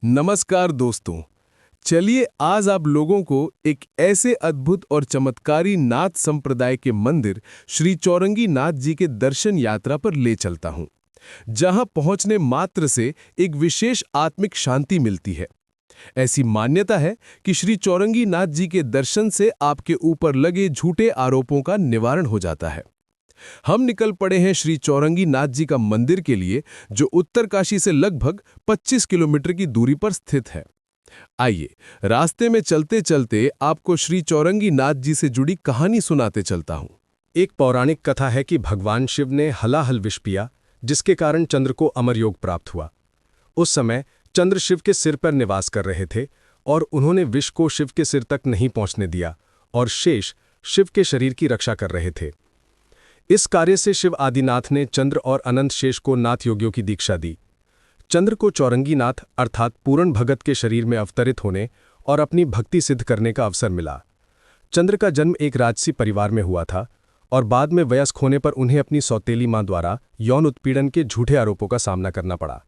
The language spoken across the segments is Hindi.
नमस्कार दोस्तों। चलिए आज आप लोगों को एक ऐसे अद्भुत और चमत्कारी नाथ संप्रदाय के मंदिर श्री चौरंगी नाथ जी के दर्शन यात्रा पर ले चलता हूं, जहां पहुंचने मात्र से एक विशेष आत्मिक शांति मिलती है। ऐसी मान्यता है कि श्री चौरंगी नाथ जी के दर्शन से आपके ऊपर लगे झूठे आरोपों का निवारण हो जाता है। हम निकल पड़े हैं श्री चौरंगी नाथ जी का मंदिर के लिए, जो उत्तरकाशी से लगभग 25 किलोमीटर की दूरी पर स्थित है। आइए रास्ते में चलते चलते आपको श्री चौरंगी नाथ जी से जुड़ी कहानी सुनाते चलता हूं। एक पौराणिक कथा है कि भगवान शिव ने हलाहल विष पिया, जिसके कारण चंद्र को अमर योग प्राप्त हुआ। उस समय चंद्र शिव के सिर पर निवास कर रहे थे और उन्होंने विष को शिव के सिर तक नहीं पहुंचने दिया और शेष शिव के शरीर की रक्षा कर रहे थे। इस कार्य से शिव आदिनाथ ने चंद्र और अनंत शेष को नाथ योगियों की दीक्षा दी। चंद्र को चौरंगी नाथ अर्थात पूर्ण भगत के शरीर में अवतरित होने और अपनी भक्ति सिद्ध करने का अवसर मिला। चंद्र का जन्म एक राजसी परिवार में हुआ था और बाद में वयस्क होने पर उन्हें अपनी सौतेली मां द्वारा यौन उत्पीड़न के झूठे आरोपों का सामना करना पड़ा।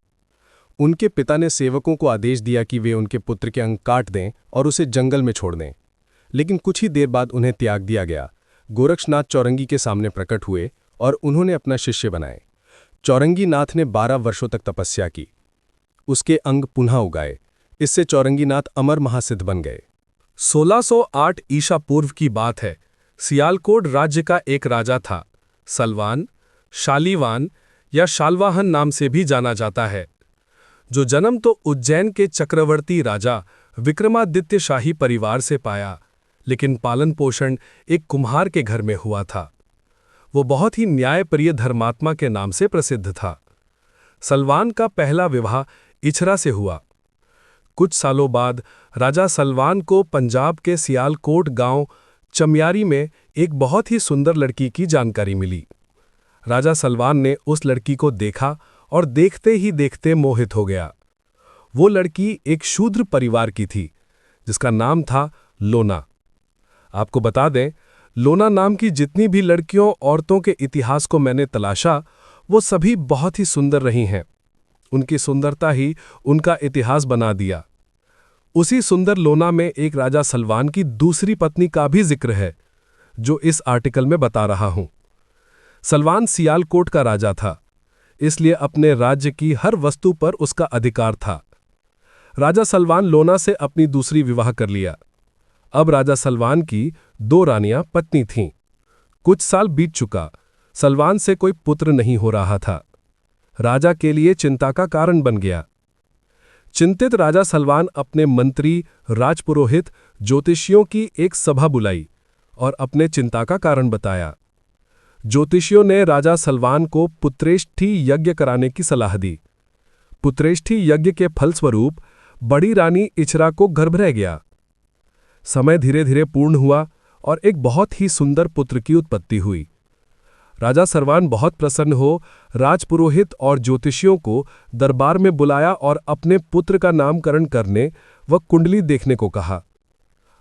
उनके पिता ने सेवकों को आदेश दिया कि वे उनके पुत्र के अंग काट दें और उसे जंगल में छोड़ दें, लेकिन कुछ ही देर बाद उन्हें त्याग दिया गया। गोरक्षनाथ चौरंगी के सामने प्रकट हुए और उन्होंने अपना शिष्य बनाए। चौरंगी नाथ ने 12 वर्षों तक तपस्या की। उसके अंग पुनः उगाए। इससे चौरंगी नाथ अमर महासिद्ध बन गए। 1608 ईसा पूर्व की बात है। सियालकोट राज्य का एक राजा था। सलवान, शालीवान या शालवाहन नाम से भी जाना जाता है, जो जन्म तो उज्जैन के चक्रवर्ती राजा विक्रमादित्य शाही परिवार से पाया, लेकिन पालन पोषण एक कुम्हार के घर में हुआ था। वो बहुत ही न्यायप्रिय धर्मात्मा के नाम से प्रसिद्ध था। सलवान का पहला विवाह इछरा से हुआ। कुछ सालों बाद राजा सलवान को पंजाब के सियालकोट गांव चमियारी में एक बहुत ही सुंदर लड़की की जानकारी मिली। राजा सलवान ने उस लड़की को देखा और देखते ही देखते मोहित हो गया। वो लड़की एक शूद्र परिवार की थी, जिसका नाम था लोना। आपको बता दें, लोना नाम की जितनी भी लड़कियों औरतों के इतिहास को मैंने तलाशा, वो सभी बहुत ही सुंदर रही हैं। उनकी सुंदरता ही उनका इतिहास बना दिया। उसी सुंदर लोना में एक राजा सलवान की दूसरी पत्नी का भी जिक्र है, जो इस आर्टिकल में बता रहा हूं। सलवान सियालकोट का राजा था, इसलिए अपने राज्य की हर वस्तु पर उसका अधिकार था। राजा सलवान लोना से अपनी दूसरी विवाह कर लिया। अब राजा सलवान की 2 रानियां पत्नी थीं। कुछ साल बीत चुका, सलवान से कोई पुत्र नहीं हो रहा था। राजा के लिए चिंता का कारण बन गया। चिंतित राजा सलवान अपने मंत्री, राजपुरोहित, ज्योतिषियों की एक सभा बुलाई और अपने चिंता का कारण बताया। ज्योतिषियों ने राजा सलवान को पुत्रेष्ठी यज्ञ कराने की सलाह दी। पुत्रेष्ठी यज्ञ के फलस्वरूप बड़ी रानी इछरा को गर्भ रह गया। समय धीरे धीरे पूर्ण हुआ और एक बहुत ही सुंदर पुत्र की उत्पत्ति हुई। राजा सलवान बहुत प्रसन्न हो राजपुरोहित और ज्योतिषियों को दरबार में बुलाया और अपने पुत्र का नामकरण करने व कुंडली देखने को कहा।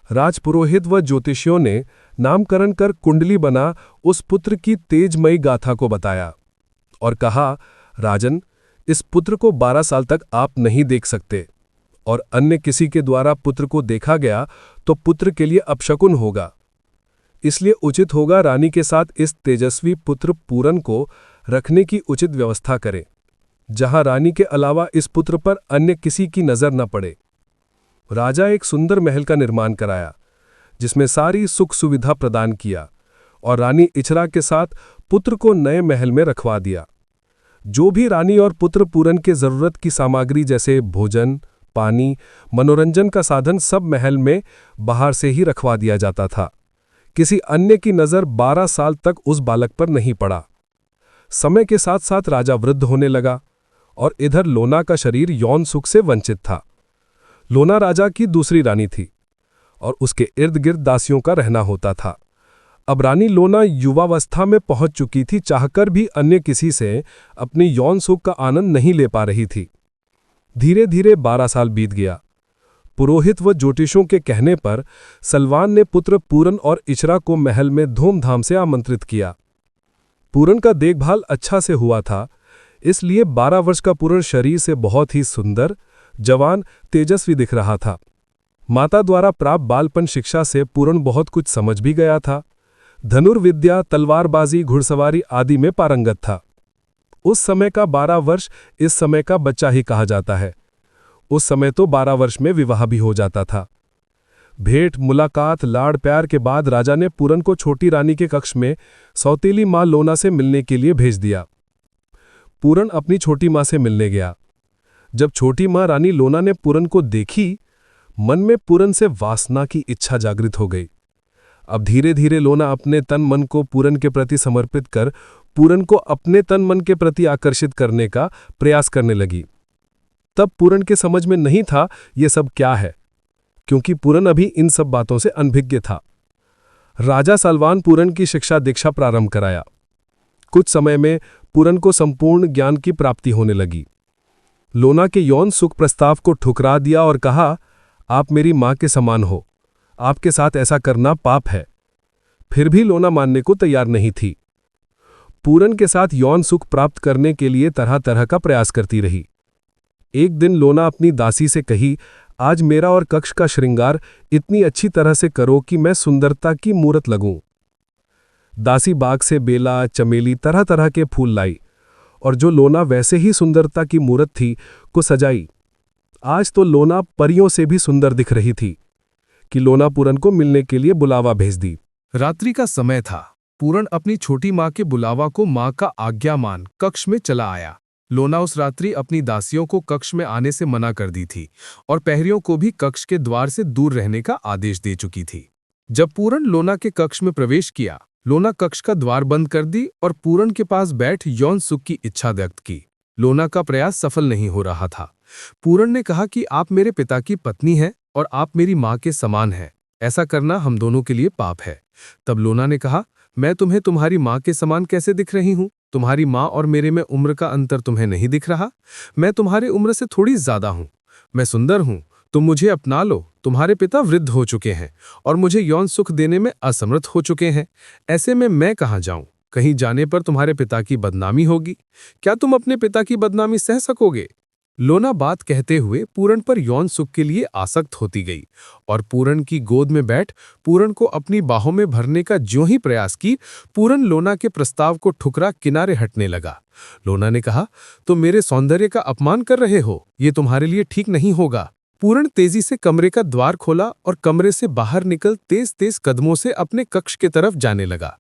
राजपुरोहित व ज्योतिषियों ने नामकरण कर कुंडली बना उस पुत्र की तेजमयी गाथा को बताया और कहा, राजन, इस पुत्र को 12 साल तक आप नहीं देख सकते और अन्य किसी के द्वारा पुत्र को देखा गया तो पुत्र के लिए अपशकुन होगा। इसलिए उचित होगा रानी के साथ इस तेजस्वी पुत्र पूरन को रखने की उचित व्यवस्था करें, जहां रानी के अलावा इस पुत्र पर अन्य किसी की नजर न पड़े। राजा एक सुंदर महल का निर्माण कराया, जिसमें सारी सुख सुविधा प्रदान किया और रानी इछरा के साथ पुत्र को नए महल में रखवा दिया। जो भी रानी और पुत्र पूरन के जरूरत की सामग्री जैसे भोजन, पानी, मनोरंजन का साधन सब महल में बाहर से ही रखवा दिया जाता था। किसी अन्य की नजर 12 साल तक उस बालक पर नहीं पड़ा। समय के साथ साथ राजा वृद्ध होने लगा और इधर लोना का शरीर यौन सुख से वंचित था। लोना राजा की दूसरी रानी थी और उसके इर्द गिर्द दासियों का रहना होता था। अब रानी लोना युवावस्था में पहुंच चुकी थी, चाहकर भी अन्य किसी से अपनी यौन सुख का आनंद नहीं ले पा रही थी। धीरे धीरे 12 साल बीत गया। पुरोहित व ज्योतिषों के कहने पर सलवान ने पुत्र पूरन और इछरा को महल में धूमधाम से आमंत्रित किया। पूरन का देखभाल अच्छा से हुआ था, इसलिए 12 वर्ष का पूरन शरीर से बहुत ही सुंदर, जवान, तेजस्वी दिख रहा था। माता द्वारा प्राप्त बालपन शिक्षा से पूर्ण बहुत कुछ समझ भी गया था। धनुर्विद्या, तलवारबाजी, घुड़सवारी आदि में पारंगत था। उस समय का 12 वर्ष इस समय का बच्चा ही कहा जाता है। उस समय तो 12 वर्ष में विवाह भी हो जाता था। भेंट, मुलाकात, लाड़ प्यार के बाद राजा ने पूरन को छोटी रानी के कक्ष में सौतेली मां लोना से मिलने के लिए भेज दिया। पूरन अपनी छोटी मां से मिलने गया। जब छोटी मां रानी लोना ने पूरन को देखी, मन में पूरन से वासना की इच्छा जागृत हो गई। अब धीरे धीरे लोना अपने तन मन को पूरन के प्रति समर्पित कर पूरन को अपने तन मन के प्रति आकर्षित करने का प्रयास करने लगी। तब पूरन के समझ में नहीं था ये सब क्या है, क्योंकि पूरन अभी इन सब बातों से अनभिज्ञ था। राजा सलवान पूरन की शिक्षा दीक्षा प्रारंभ कराया। कुछ समय में पूरन को संपूर्ण ज्ञान की प्राप्ति होने लगी। लोना के यौन सुख प्रस्ताव को ठुकरा दिया और कहा, आप मेरी मां के समान हो, आपके साथ ऐसा करना पाप है। फिर भी लोना मानने को तैयार नहीं थी। पूरन के साथ यौन सुख प्राप्त करने के लिए तरह तरह का प्रयास करती रही। एक दिन लोना अपनी दासी से कही, आज मेरा और कक्ष का श्रृंगार इतनी अच्छी तरह से करो कि मैं सुंदरता की मूरत लगूं। दासी बाग से बेला, चमेली, तरह तरह के फूल लाई और जो लोना वैसे ही सुंदरता की मूरत थी को सजाई। आज तो लोना परियों से भी सुंदर दिख रही थी कि लोना पूरन को मिलने के लिए बुलावा भेज दी। रात्रि का समय था। पूरन अपनी छोटी मां के बुलावा को मां का आज्ञा मान कक्ष में चला आया। लोना उस रात्रि अपनी दासियों को कक्ष में आने से मना कर दी थी और प्रहरियों को भी कक्ष के द्वार से दूर रहने का आदेश दे चुकी थी। जब पूरन लोना के कक्ष में प्रवेश किया, लोना कक्ष का द्वार बंद कर दी और पूरन के पास बैठ यौन सुख की इच्छा व्यक्त की। लोना का प्रयास सफल नहीं हो रहा था। पूरन ने कहा कि आप मेरे पिता की पत्नी हैं और आप मेरी मां के समान हैं। ऐसा करना हम दोनों के लिए पाप है। तब लोना ने कहा, मैं तुम्हें तुम्हारी मां के समान कैसे दिख रही हूं? तुम्हारी मां और मेरे में उम्र का अंतर तुम्हें नहीं दिख रहा? मैं तुम्हारे उम्र से थोड़ी ज्यादा हूं। मैं सुंदर हूं। तुम मुझे अपना लो। तुम्हारे पिता वृद्ध हो चुके हैं और मुझे यौन सुख देने में असमर्थ हो चुके हैं। ऐसे में मैं कहां जाऊं? कहीं जाने पर तुम्हारे पिता की बदनामी होगी। क्या तुम अपने पिता की बदनामी सह सकोगे? लोना बात कहते हुए पूरन पर यौन सुख के लिए आसक्त होती गई और पूरन की गोद में बैठ पूरन को अपनी बाहों में भरने का ज्यों ही प्रयास की, पूरन लोना के प्रस्ताव को ठुकरा किनारे हटने लगा। लोना ने कहा, तुम मेरे सौंदर्य का अपमान कर रहे हो। ये तुम्हारे लिए ठीक नहीं होगा। पूरन तेजी से कमरे का द्वार खोला और कमरे से बाहर निकल तेज तेज कदमों से अपने कक्ष की तरफ जाने लगा।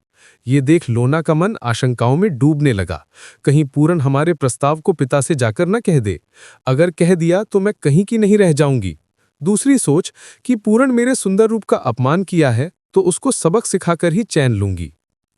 ये देख लोना का मन आशंकाओं में डूबने लगा। कहीं पूरन हमारे प्रस्ताव को पिता से जाकर न कह दे। अगर कह दिया तो मैं कहीं की नहीं रह जाऊंगी। दूसरी सोच कि पूरन मेरे सुंदर रूप का अपमान किया है तो उसको सबक सिखाकर ही चैन लूंगी।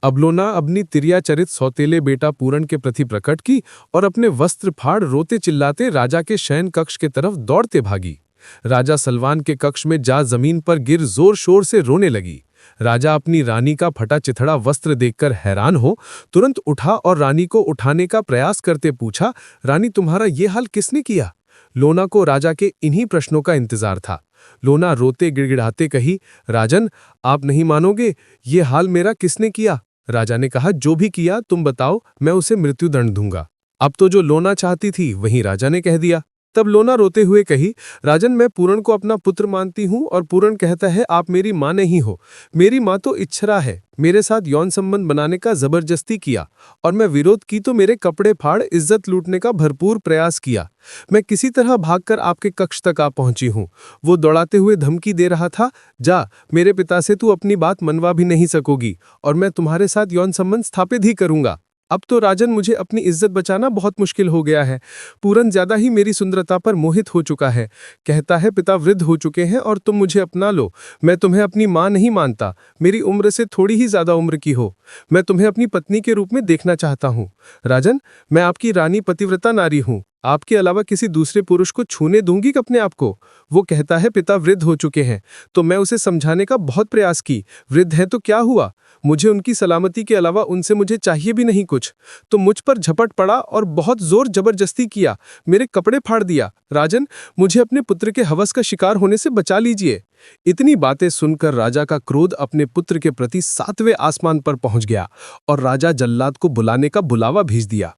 अब लोना अपनी तिर्याचरित सौतेले बेटा पूरन के प्रति प्रकट की और अपने वस्त्र फाड़ रोते चिल्लाते राजा के शयन कक्ष के तरफ दौड़ते भागी। राजा सलवान के कक्ष में जा जमीन पर गिर जोर शोर से रोने लगी। राजा अपनी रानी का फटा चिथड़ा वस्त्र देखकर हैरान हो तुरंत उठा और रानी को उठाने का प्रयास करते पूछा, रानी तुम्हारा ये हाल किसने किया? लोना को राजा के इन्हीं प्रश्नों का इंतजार था। लोना रोते गिड़गिड़ाते कही, राजन आप नहीं मानोगे, ये हाल मेरा किसने किया? राजा ने कहा, जो भी किया तुम बताओ, मैं उसे मृत्युदंड दूंगा। अब तो जो लोना चाहती थी वहीं राजा ने कह दिया। तब लोना रोते हुए कही, राजन मैं पूरन को अपना पुत्र मानती हूं और पूरन कहता है आप मेरी मां नहीं हो। मेरी मां तो इच्छरा है। मेरे साथ यौन संबंध बनाने का जबरदस्ती किया और मैं विरोध की तो मेरे कपड़े फाड़ इज्जत लूटने का भरपूर प्रयास किया। मैं किसी तरह भागकर आपके कक्ष तक आ पहुंची हूं। वो दौड़ाते हुए धमकी दे रहा था, जा मेरे पिता से तू अपनी बात मनवा भी नहीं सकोगी और मैं तुम्हारे साथ यौन संबंध स्थापित ही करूंगा। अब तो राजन मुझे अपनी इज्जत बचाना बहुत मुश्किल हो गया है। पूरन ज्यादा ही मेरी सुंदरता पर मोहित हो चुका है। कहता है पिता वृद्ध हो चुके हैं और तुम मुझे अपना लो। मैं तुम्हें अपनी मां नहीं मानता। मेरी उम्र से थोड़ी ही ज्यादा उम्र की हो। मैं तुम्हें अपनी पत्नी के रूप में देखना चाहता हूँ। राजन मैं आपकी रानी पतिव्रता नारी हूँ। आपके अलावा किसी दूसरे पुरुष को छूने दूंगी अपने आप को? वो कहता है पिता वृद्ध हो चुके हैं तो मैं उसे समझाने का बहुत प्रयास की। वृद्ध है तो क्या हुआ? मुझे उनकी सलामती के अलावा उनसे मुझे चाहिए भी नहीं कुछ। तो मुझ पर झपट पड़ा और बहुत जोर जबरदस्ती किया। मेरे कपड़े फाड़ दिया। राजन मुझे अपने पुत्र के हवस का शिकार होने से बचा लीजिए। इतनी बातें सुनकर राजा का क्रोध अपने पुत्र के प्रति 7वें आसमान पर पहुंच गया और राजा जल्लाद को बुलाने का बुलावा भेज दिया।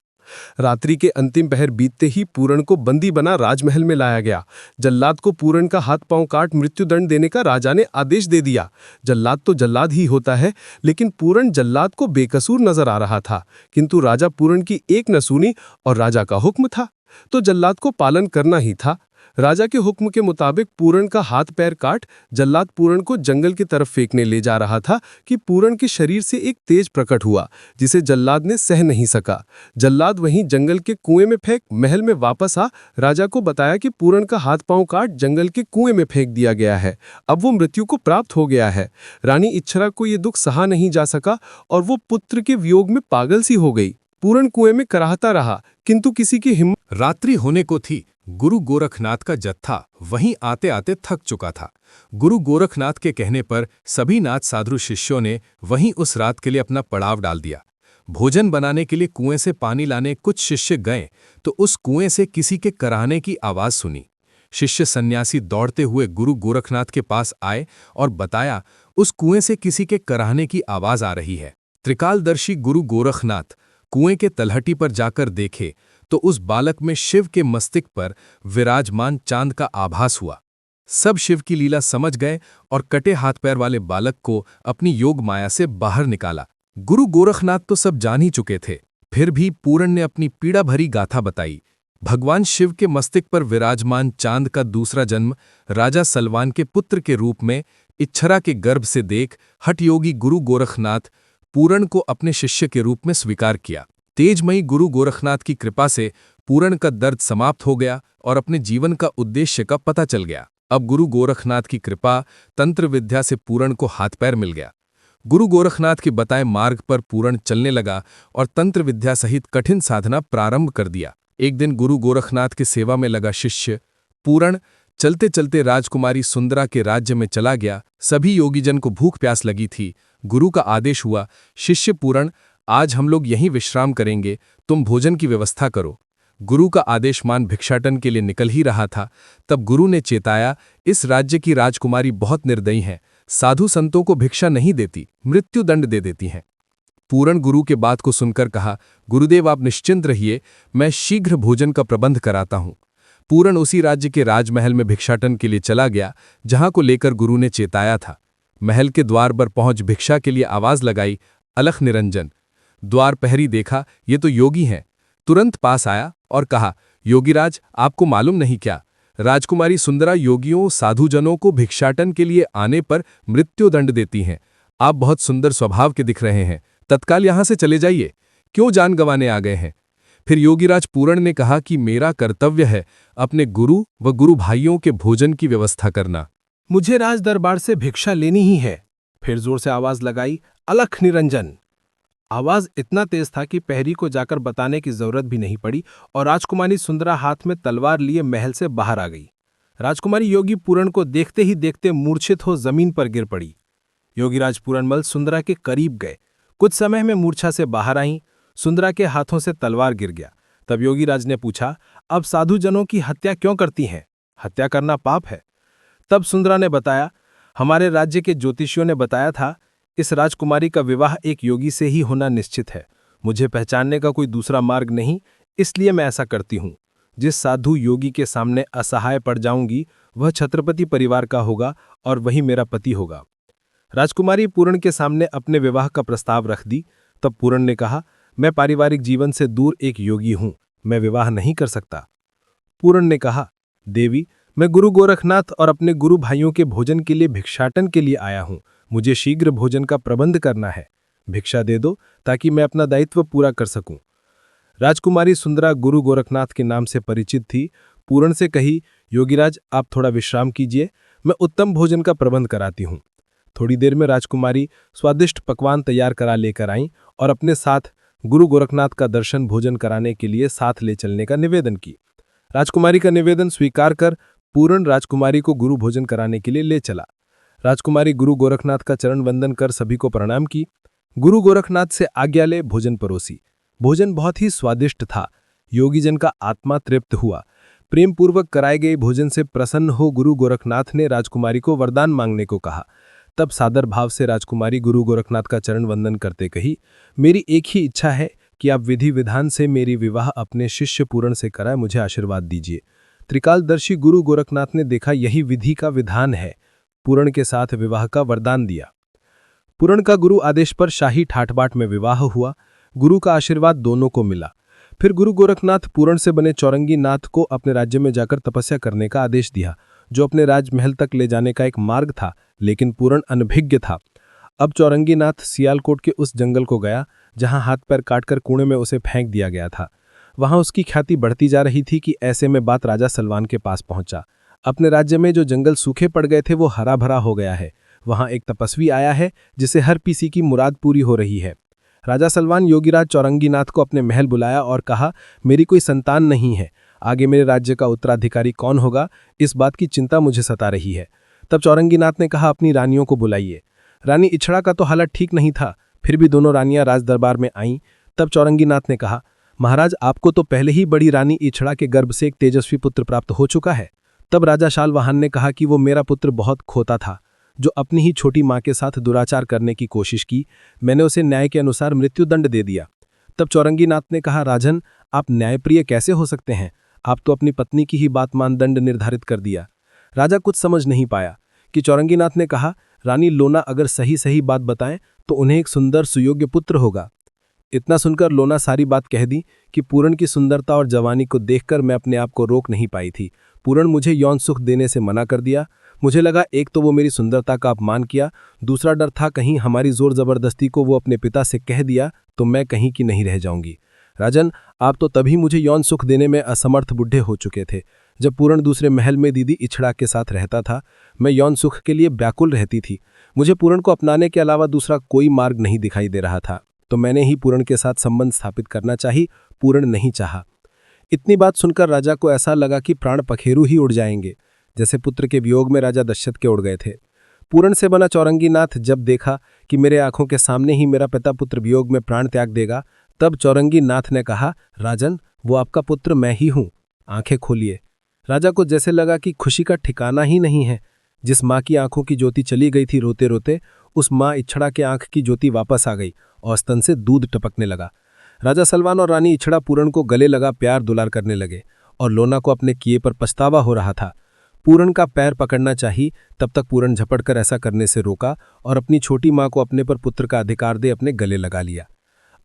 रात्रि के अंतिम पहर बीतते ही पूरण को बंदी बना राजमहल में लाया गया। जल्लाद को पूरण का हाथ पांव काट मृत्युदंड देने का राजा ने आदेश दे दिया। जल्लाद तो जल्लाद ही होता है, लेकिन पूरण जल्लाद को बेकसूर नजर आ रहा था, किंतु राजा पूरण की एक न सुनी और राजा का हुक्म था तो जल्लाद को पालन करना ही था। राजा के हुक्म के मुताबिक पूरण का हाथ पैर काट जल्लाद पूरण को जंगल की तरफ फेंकने ले जा रहा था कि पूरण के शरीर से एक तेज प्रकट हुआ जिसे जल्लाद ने सह नहीं सका। जल्लाद वहीं जंगल के कुएं में फेंक महल में वापस आ राजा को बताया कि पूरण का हाथ पांव काट जंगल के कुएं में फेंक दिया गया है, अब वो मृत्यु को प्राप्त हो गया है। रानी इच्छरा को ये दुख सहा नहीं जा सका और वो पुत्र के वियोग में पागल सी हो गई। पूरण कुएं में कराहता रहा, किंतु किसी की हिम्मत। रात्रि होने को थी। गुरु गोरखनाथ का जत्था वहीं आते आते थक चुका था। गुरु गोरखनाथ के कहने पर सभी नाथ साधु शिष्यों ने वहीं उस रात के लिए अपना पड़ाव डाल दिया। भोजन बनाने के लिए कुएं से पानी लाने कुछ शिष्य गए तो उस कुएं से किसी के कराहने की आवाज सुनी। शिष्य सन्यासी दौड़ते हुए गुरु गोरखनाथ के पास आए और बताया, उस कुएं से किसी के कराहने की आवाज आ रही है। त्रिकालदर्शी गुरु गोरखनाथ कुएं के तलहटी पर जाकर देखे तो उस बालक में शिव के मस्तिष्क पर विराजमान चांद का आभास हुआ। सब शिव की लीला समझ गए और कटे हाथ पैर वाले बालक को अपनी योग माया से बाहर निकाला। गुरु गोरखनाथ तो सब जान ही चुके थे, फिर भी पूरण ने अपनी पीड़ा भरी गाथा बताई। भगवान शिव के मस्तिष्क पर विराजमान चांद का दूसरा जन्म राजा सलवान के पुत्र के रूप में इच्छरा के गर्भ से देख हठयोगी गुरु गोरखनाथ पूरण को अपने शिष्य के रूप में स्वीकार किया। तेजमयी गुरु गोरखनाथ की कृपा से पूरण का दर्द समाप्त हो गया और अपने जीवन का उद्देश्य का पता चल गया। अब गुरु गोरखनाथ की कृपा तंत्र विद्या से पूरण को हाथ पैर मिल गया। गुरु गोरखनाथ के बताए मार्ग पर पूरण चलने लगा और तंत्र विद्या सहित कठिन साधना प्रारंभ कर दिया। एक दिन गुरु गोरखनाथ की सेवा में लगा शिष्य पूरण चलते चलते राजकुमारी सुंदरा के राज्य में चला गया। सभी योगीजन को भूख प्यास लगी थी। गुरु का आदेश हुआ, शिष्य पूरण, आज हम लोग यहीं विश्राम करेंगे, तुम भोजन की व्यवस्था करो। गुरु का आदेश मान भिक्षाटन के लिए निकल ही रहा था, तब गुरु ने चेताया, इस राज्य की राजकुमारी बहुत निर्दयी हैं, साधु संतों को भिक्षा नहीं देती, मृत्यु दंड दे देती हैं। पूरण गुरु के बात को सुनकर कहा, गुरुदेव आप निश्चिंत रहिए, मैं शीघ्र भोजन का प्रबंध कराता हूं। पूरण उसी राज्य के राजमहल में भिक्षाटन के लिए चला गया जहां को लेकर गुरु ने चेताया था। महल के द्वार पर पहुंच भिक्षा के लिए आवाज लगाई, अलख निरंजन। द्वार पहरी देखा, ये तो योगी हैं। तुरंत पास आया और कहा, योगीराज आपको मालूम नहीं क्या, राजकुमारी सुंदरा योगियों साधुजनों को भिक्षाटन के लिए आने पर मृत्युदंड देती हैं। आप बहुत सुंदर स्वभाव के दिख रहे हैं, तत्काल यहां से चले जाइए, क्यों जान गंवाने आ गए हैं। फिर योगीराज पूरण ने कहा कि मेरा कर्तव्य है अपने गुरु व गुरु भाइयों के भोजन की व्यवस्था करना, मुझे राज दरबार से भिक्षा लेनी ही है। फिर जोर से आवाज लगाई, अलख निरंजन। आवाज इतना तेज था कि पहरी को जाकर बताने की जरूरत भी नहीं पड़ी और राजकुमारी सुंदरा हाथ में तलवार लिए महल से बाहर आ गई। राजकुमारी योगी पूरण को देखते ही देखते मूर्छित हो जमीन पर गिर पड़ी। योगीराज पूरणमल सुंदरा के करीब गए, कुछ समय में मूर्छा से बाहर आईं। सुंदरा के हाथों से तलवार गिर गया। तब योगीराज ने पूछा, अब साधुजनों की हत्या क्यों करती हैं? हत्या करना पाप है। तब सुंदरा ने बताया, हमारे राज्य के ज्योतिषियों ने बताया था इस राजकुमारी का विवाह एक योगी से ही होना निश्चित है। मुझे पहचानने का कोई दूसरा मार्ग नहीं, इसलिए मैं ऐसा करती हूँ। जिस साधु योगी के सामने असहाय पड़ जाऊंगी वह छत्रपति परिवार का होगा और वही मेरा पति होगा। राजकुमारी पूरण के सामने अपने विवाह का प्रस्ताव रख दी। तब पूरण ने कहा, मैं पारिवारिक जीवन से दूर एक योगी हूं, मैं विवाह नहीं कर सकता। पूरण ने कहा, देवी मैं गुरु गोरखनाथ और अपने गुरु भाइयों के भोजन के लिए भिक्षाटन के लिए आया हूं, मुझे शीघ्र भोजन का प्रबंध करना है, भिक्षा दे दो ताकि मैं अपना दायित्व पूरा कर सकूं। राजकुमारी सुंदरा गुरु गोरखनाथ के नाम से परिचित थी। पूरण से कही, योगीराज आप थोड़ा विश्राम कीजिए, मैं उत्तम भोजन का प्रबंध कराती हूं। थोड़ी देर में राजकुमारी स्वादिष्ट पकवान तैयार करा लेकर आईं और अपने साथ गुरु गोरखनाथ का दर्शन भोजन कराने के लिए साथ ले चलने का निवेदन की। राजकुमारी का निवेदन स्वीकार कर पूरण राजकुमारी को गुरु भोजन कराने के लिए ले चला। राजकुमारी गुरु गोरखनाथ का चरण वंदन कर सभी को प्रणाम की। गुरु गोरखनाथ से आज्ञा ले भोजन परोसी। भोजन बहुत ही स्वादिष्ट था। योगीजन का आत्मा तृप्त हुआ। प्रेम पूर्वक कराए गए भोजन से प्रसन्न हो गुरु गोरखनाथ ने राजकुमारी को वरदान मांगने को कहा। तब सादर भाव से राजकुमारी गुरु गोरखनाथ का चरण वंदन करते कही, मेरी एक ही इच्छा है कि आप विधि विधान से मेरी विवाह अपने शिष्य पूरण से कराए, मुझे आशीर्वाद दीजिए। त्रिकालदर्शी गुरु गोरखनाथ ने देखा यही विधि का विधान है, पूरण के साथ विवाह का वरदान दिया। पूरण का गुरु आदेश पर शाही ठाट-बाट में विवाह हुआ। गुरु का आशीर्वाद दोनों को मिला। फिर गुरु गोरखनाथ पूरण से बने चौरंगी नाथ को अपने राज्य में जाकर तपस्या करने का आदेश दिया, जो अपने राजमहल तक ले जाने का एक मार्ग था, लेकिन पूरण अनभिज्ञ था। अब चौरंगी नाथ सियालकोट के उस जंगल को गया जहां हाथ पैर काटकर कुएं में उसे फेंक दिया गया था। वहां उसकी ख्याति बढ़ती जा रही थी कि ऐसे में बात राजा सलवान के पास पहुंचा। अपने राज्य में जो जंगल सूखे पड़ गए थे वो हरा भरा हो गया है। वहां एक तपस्वी आया है जिसे हर किसी की मुराद पूरी हो रही है। राजा सलवान योगीराज चौरंगीनाथ को अपने महल बुलाया और कहा, मेरी कोई संतान नहीं है, आगे मेरे राज्य का उत्तराधिकारी कौन होगा, इस बात की चिंता मुझे सता रही है। तब चौरंगीनाथ ने कहा, अपनी रानियों को बुलाइए। रानी इछड़ा का तो हालत ठीक नहीं था, फिर भी दोनों रानियां राज दरबार में आईं। तब चौरंगीनाथ ने कहा, महाराज, आपको तो पहले ही बड़ी रानी इछड़ा के गर्भ से एक तेजस्वी पुत्र प्राप्त हो चुका है। तब राजा शालवाहन ने कहा कि वो मेरा पुत्र बहुत खोता था, जो अपनी ही छोटी मां के साथ दुराचार करने की कोशिश की। मैंने उसे न्याय के अनुसार मृत्युदंड दे दिया। तब चौरंगीनाथ ने कहा, राजन, आप न्यायप्रिय कैसे हो सकते हैं? आप तो अपनी पत्नी की ही बात मानदंड निर्धारित कर दिया। राजा कुछ समझ नहीं पाया कि चौरंगीनाथ ने कहा, रानी लोना अगर सही सही बात बताएं तो उन्हें एक सुंदर सुयोग्य पुत्र होगा। इतना सुनकर लोना सारी बात कह दी कि पूरण की सुंदरता और जवानी को देखकर मैं अपने आप को रोक नहीं पाई थी। पूरण मुझे यौन सुख देने से मना कर दिया। मुझे लगा एक तो वो मेरी सुंदरता का अपमान किया, दूसरा डर था कहीं हमारी जोर जबरदस्ती को वो अपने पिता से कह दिया तो मैं कहीं की नहीं रह जाऊंगी। राजन, आप तो तभी मुझे यौन सुख देने में असमर्थ बुढ़े हो चुके थे जब पूरण दूसरे महल में दीदी इछड़ा के साथ रहता था। मैं यौन सुख के लिए व्याकुल रहती थी। मुझे पूरण को अपनाने के अलावा दूसरा कोई मार्ग नहीं दिखाई दे रहा था, तो मैंने ही पूरण के साथ संबंध स्थापित करना चाही। पूरण नहीं चाहा। इतनी बात सुनकर राजा को ऐसा लगा कि प्राण पखेरु ही उड़ जाएंगे, जैसे पुत्र के वियोग में राजा दशरथ के उड़ गए थे। पूरण से बना चौरंगीनाथ जब देखा कि मेरे आंखों के सामने ही मेरा पिता पुत्र वियोग में प्राण त्याग देगा, तब चौरंगीनाथ ने कहा, राजन, वो आपका पुत्र मैं ही हूं, आंखें खोलिए। राजा को जैसे लगा कि खुशी का ठिकाना ही नहीं है। जिस माँ की आंखों की ज्योति चली गई थी रोते रोते, उस माँ इछड़ा के आंख की ज्योति वापस आ गई और स्तन से दूध टपकने लगा। राजा सलवान और रानी इछड़ा पूरण को गले लगा प्यार दुलार करने लगे और लोना को अपने किए पर पछतावा हो रहा था। पूरण का पैर पकड़ना चाहिए, तब तक पूरण झपटकर ऐसा करने से रोका और अपनी छोटी माँ को अपने पर पुत्र का अधिकार दे अपने गले लगा लिया।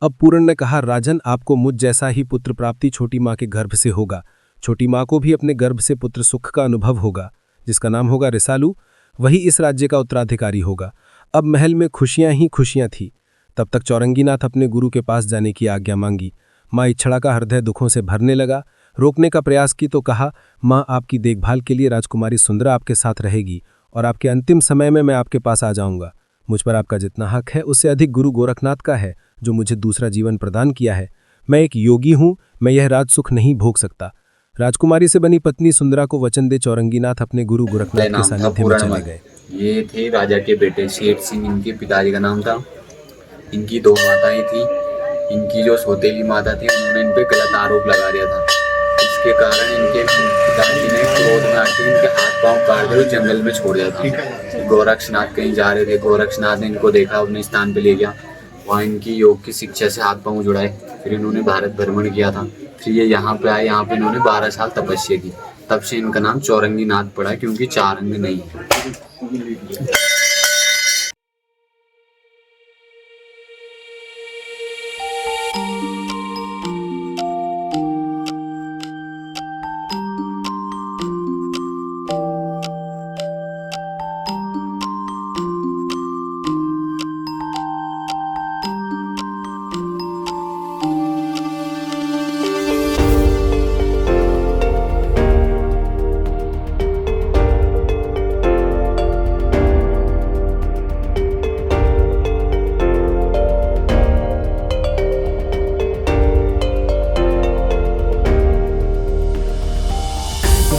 अब पूरण ने कहा, राजन, आपको मुझ जैसा ही पुत्र प्राप्ति छोटी माँ के गर्भ से होगा। छोटी माँ को भी अपने गर्भ से पुत्र सुख का अनुभव होगा, जिसका नाम होगा रिसालू। वही इस राज्य का उत्तराधिकारी होगा। अब महल में खुशियां ही खुशियां थी। तब तक चौरंगीनाथ अपने गुरु के पास जाने की आज्ञा मांगी। माँ इछड़ा का हृदय दुखों से भरने लगा। रोकने का प्रयास की तो कहा, माँ, आपकी देखभाल के लिए राजकुमारी सुंदरा आपके साथ रहेगी और आपके अंतिम समय में मैं आपके पास आ जाऊंगा। मुझ पर आपका जितना हक है उससे अधिक गुरु गोरखनाथ का है, जो मुझे दूसरा जीवन प्रदान किया है। मैं एक योगी हूं, मैं यह राज सुख नहीं भोग सकता। राजकुमारी से बनी पत्नी सुंदरा को वचन दे चौरंगीनाथ अपने गुरु गोरखनाथ के सानिध्य में चले गए। ये थे राजा के बेटे शेर सिंह, इनके पिताजी का नाम था। इनकी दो माताएं थी। इनकी जो सौतेली माता थी, उन्होंने इन पे गलत आरोप लगा दिया था। इसके कारण इनके पिताजी ने क्रोध में आके इनके हाथ पांव काट दिए, जंगल में छोड़ दिया था। गोरक्षनाथ कहीं जा रहे थे, गोरक्षनाथ ने इनको देखा, अपने स्थान पे ले गया। वहाँ इनकी योग की शिक्षा से हाथ पांव जुड़ाए। फिर इन्होंने भारत भ्रमण किया था। फिर ये यहाँ पे आए। यहाँ पे इन्होंने 12 साल तपस्या की। तब से इनका नाम चौरंगीनाथ पड़ा, क्योंकि 4 अंग नहीं है।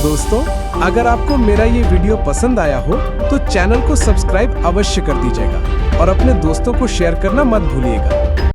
दोस्तों, अगर आपको मेरा ये वीडियो पसंद आया हो तो चैनल को सब्सक्राइब अवश्य कर दीजिएगा और अपने दोस्तों को शेयर करना मत भूलिएगा।